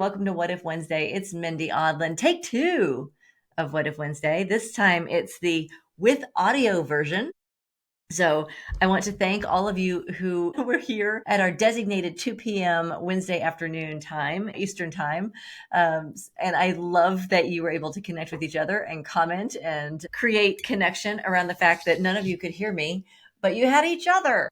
Welcome to What If Wednesday. It's Mindy Audlin. Take two of What If Wednesday. This time it's the with audio version. So I want to thank all of you who were here at our designated 2 p.m. Wednesday afternoon time, Eastern time. And I love that you were able to connect with each other and comment and create connection around the fact that none of you could hear me, but you had each other.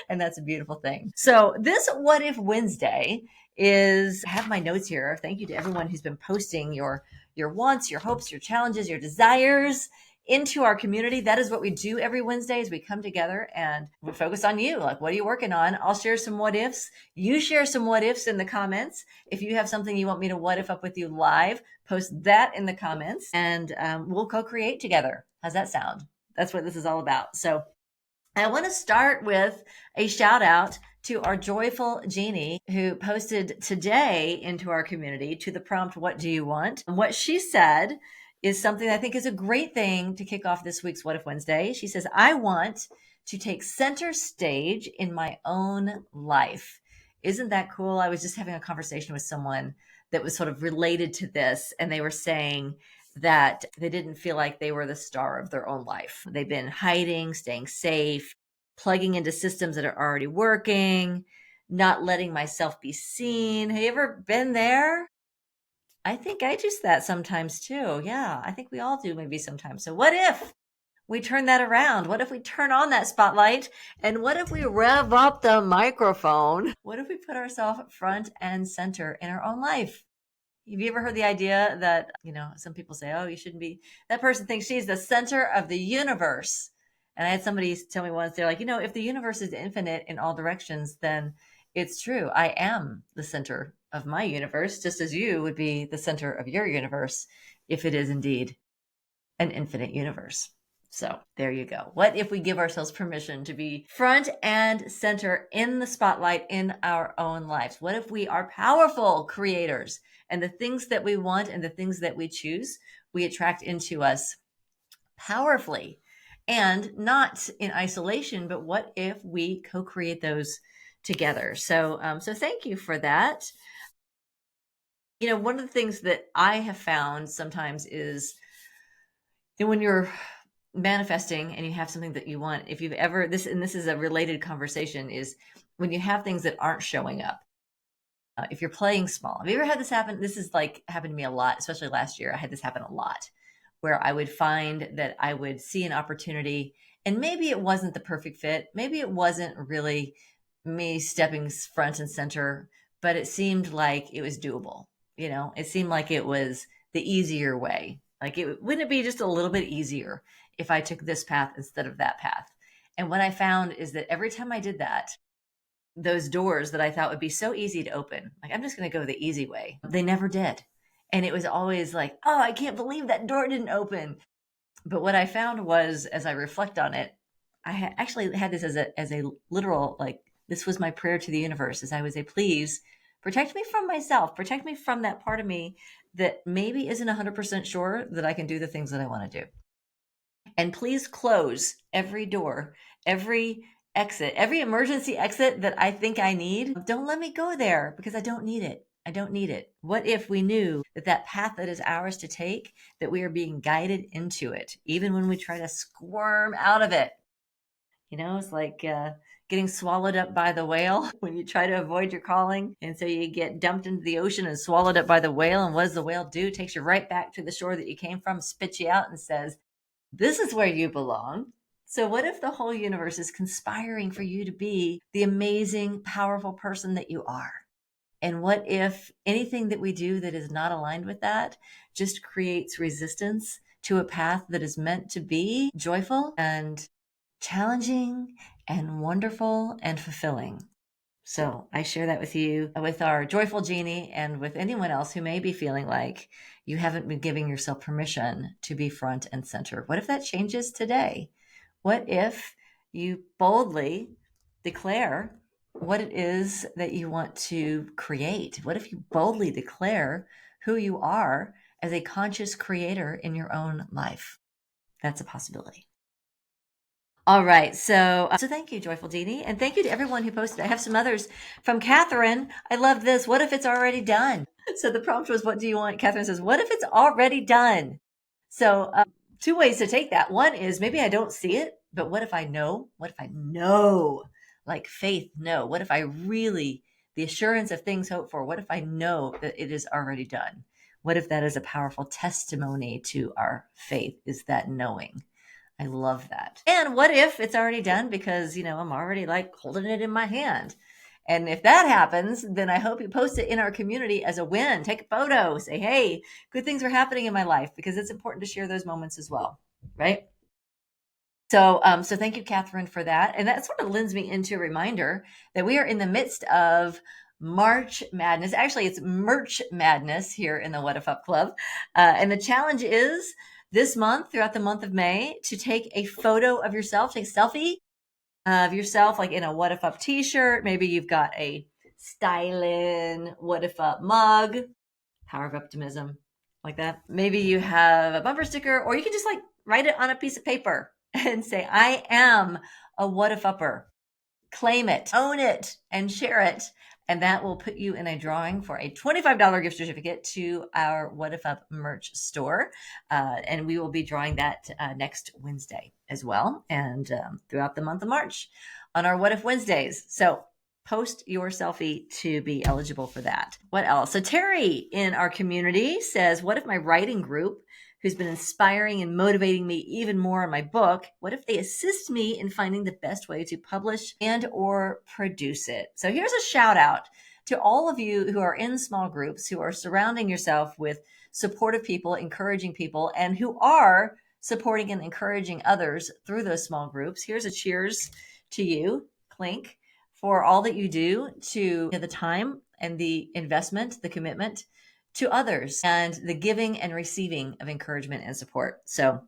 And that's a beautiful thing. So this What If Wednesday I have my notes here. Thank you to everyone who's been posting your wants, your hopes, your challenges, your desires into our community. That is what we do every Wednesday is we come together and we focus on you. Like, what are you working on? I'll share some what ifs. You share some what ifs in the comments. If you have something you want me to what if up with you live, post that in the comments and we'll co-create together. How's that sound? That's what this is all about. So I want to start with a shout out to our joyful Jeannie who posted today into our community to the prompt, what do you want? And what she said is something I think is a great thing to kick off this week's What If Wednesday. She says, I want to take center stage in my own life. Isn't that cool? I was just having a conversation with someone that was sort of related to this, and they were saying that they didn't feel like they were the star of their own life. They've been hiding, staying safe, plugging into systems that are already working, not letting myself be seen. Have you ever been there? I think I do that sometimes too. Yeah, I think we all do maybe sometimes. So what if we turn that around? What if we turn on that spotlight? And what if we rev up the microphone? What if we put ourselves front and center in our own life? Have you ever heard the idea that, some people say, oh, you shouldn't be, that person thinks she's the center of the universe. And I had somebody tell me once, they're like, if the universe is infinite in all directions, then it's true. I am the center of my universe, just as you would be the center of your universe if it is indeed an infinite universe. So there you go. What if we give ourselves permission to be front and center in the spotlight in our own lives? What if we are powerful creators and the things that we want and the things that we choose, we attract into us powerfully and not in isolation, but what if we co-create those together? So thank you for that. One of the things that I have found sometimes is when you're manifesting and you have something that you want, if you've ever this is a related conversation, is when you have things that aren't showing up. If you're playing small, have you ever had this happen? This is like happened to me a lot, especially last year. I had this happen a lot where I would find that I would see an opportunity and maybe it wasn't the perfect fit. Maybe it wasn't really me stepping front and center, but it seemed like it was doable. It seemed like it was the easier way. Like, wouldn't it be just a little bit easier if I took this path instead of that path? And what I found is that every time I did that, those doors that I thought would be so easy to open, like, I'm just going to go the easy way, they never did. And it was always like, oh, I can't believe that door didn't open. But what I found was, as I reflect on it, I actually had this as a literal, like, this was my prayer to the universe, as I would say, please protect me from myself, protect me from that part of me that maybe isn't 100% sure that I can do the things that I want to do. And please close every door, every exit, every emergency exit that I think I need. Don't let me go there because I don't need it. I don't need it. What if we knew that path that is ours to take, that we are being guided into it, even when we try to squirm out of it? It's like getting swallowed up by the whale when you try to avoid your calling. And so you get dumped into the ocean and swallowed up by the whale. And what does the whale do? It takes you right back to the shore that you came from, spits you out and says, this is where you belong. So what if the whole universe is conspiring for you to be the amazing, powerful person that you are? And what if anything that we do that is not aligned with that just creates resistance to a path that is meant to be joyful and challenging and wonderful and fulfilling? So I share that with you, with our joyful Jeannie, and with anyone else who may be feeling like you haven't been giving yourself permission to be front and center. What if that changes today? What if you boldly declare what it is that you want to create? What if you boldly declare who you are as a conscious creator in your own life? That's a possibility. All right. So thank you, Joyful Jeannie. And thank you to everyone who posted. I have some others from Catherine. I love this. What if it's already done? So the prompt was, what do you want? Catherine says, what if it's already done? So two ways to take that. One is maybe I don't see it, but what if I know? What if I know? Like faith, no. What if I really, the assurance of things hoped for, what if I know that it is already done? What if that is a powerful testimony to our faith, is that knowing? I love that. And what if it's already done because, I'm already like holding it in my hand? And if that happens, then I hope you post it in our community as a win. Take a photo, say, hey, good things are happening in my life, because it's important to share those moments as well. Right. So thank you, Catherine, for that. And that sort of lends me into a reminder that we are in the midst of March Madness. Actually, it's Merch Madness here in the What If Up Club. And the challenge is this month, throughout the month of May, to take a photo of yourself, take a selfie of yourself, like in a What If Up t-shirt. Maybe you've got a styling What If Up mug, power of optimism, like that. Maybe you have a bumper sticker, or you can just like write it on a piece of paper and say, I am a What If Upper. Claim it, own it, and share it. And that will put you in a drawing for a $25 gift certificate to our What If Up merch store. And we will be drawing that next Wednesday as well, and throughout the month of March on our What If Wednesdays. So post your selfie to be eligible for that. What else? So Terry in our community says, what if my writing group, who's been inspiring and motivating me even more in my book, what if they assist me in finding the best way to publish and or produce it? So here's a shout out to all of you who are in small groups, who are surrounding yourself with supportive people, encouraging people, and who are supporting and encouraging others through those small groups. Here's a cheers to you, Clink, for all that you do, to the time and the investment, the commitment to others, and the giving and receiving of encouragement and support. So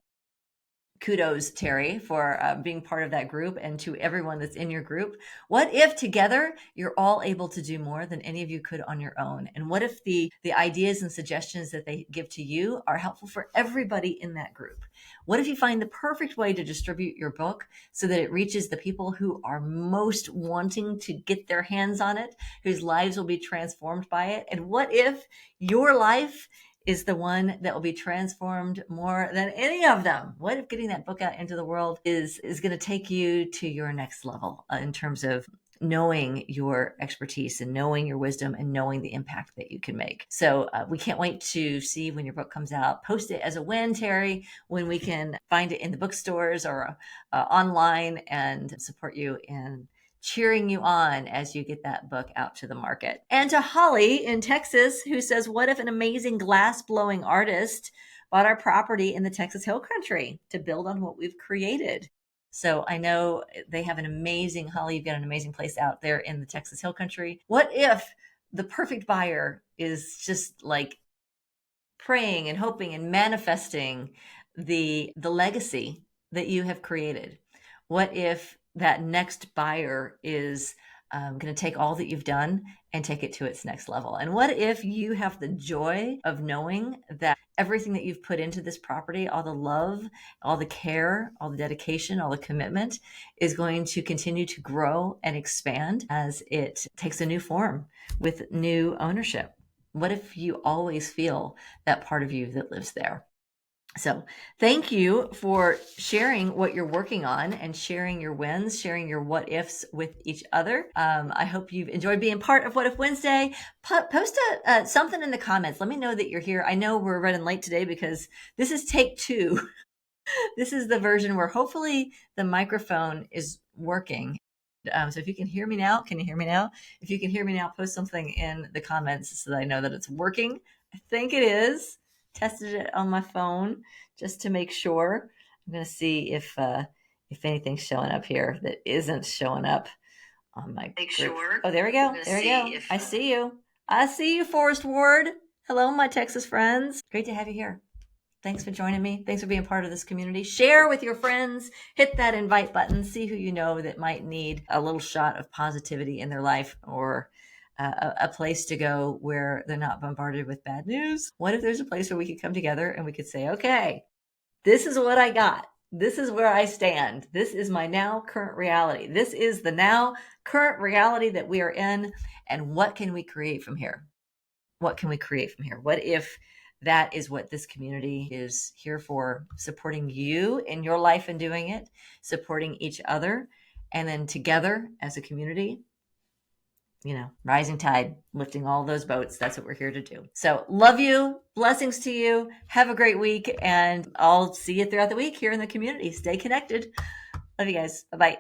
kudos, Terry, for being part of that group, and to everyone that's in your group. What if together you're all able to do more than any of you could on your own? And what if the ideas and suggestions that they give to you are helpful for everybody in that group? What if you find the perfect way to distribute your book so that it reaches the people who are most wanting to get their hands on it, whose lives will be transformed by it? And what if your life is the one that will be transformed more than any of them? What if getting that book out into the world is going to take you to your next level in terms of knowing your expertise and knowing your wisdom and knowing the impact that you can make? So we can't wait to see when your book comes out. Post it as a win, Terry, when we can find it in the bookstores or online, and support you in cheering you on as you get that book out to the market. And to Holly in Texas, who says, what if an amazing glass blowing artist bought our property in the Texas Hill Country to build on what we've created? So I know they have an amazing, Holly, you've got an amazing place out there in the Texas Hill Country. What if the perfect buyer is just like praying and hoping and manifesting the legacy that you have created? What if that next buyer is going to take all that you've done and take it to its next level? And what if you have the joy of knowing that everything that you've put into this property, all the love, all the care, all the dedication, all the commitment, is going to continue to grow and expand as it takes a new form with new ownership? What if you always feel that part of you that lives there? So thank you for sharing what you're working on and sharing your wins, sharing your what ifs with each other. I hope you've enjoyed being part of What If Wednesday. Post something in the comments. Let me know that you're here. I know we're running late today because this is take 2. This is the version where hopefully the microphone is working. So if you can hear me now, can you hear me now? If you can hear me now, post something in the comments so that I know that it's working. I think it is. Tested it on my phone just to make sure. I'm going to see if anything's showing up here that isn't showing up on my group. Sure. Oh, there we go. There we go. I see you. I see you, Forest Ward. Hello, my Texas friends. Great to have you here. Thanks for joining me. Thanks for being part of this community. Share with your friends. Hit that invite button. See who you know that might need a little shot of positivity in their life, or a place to go where they're not bombarded with bad news. What if there's a place where we could come together and we could say, okay, this is what I got. This is where I stand. This is my now current reality. This is the now current reality that we are in. And what can we create from here? what can we create from here? What if that is what this community is here for, supporting you in your life and doing it, supporting each other, and then together as a community, rising tide, lifting all those boats. That's what we're here to do. So love you. Blessings to you. Have a great week. And I'll see you throughout the week here in the community. Stay connected. Love you guys. Bye-bye.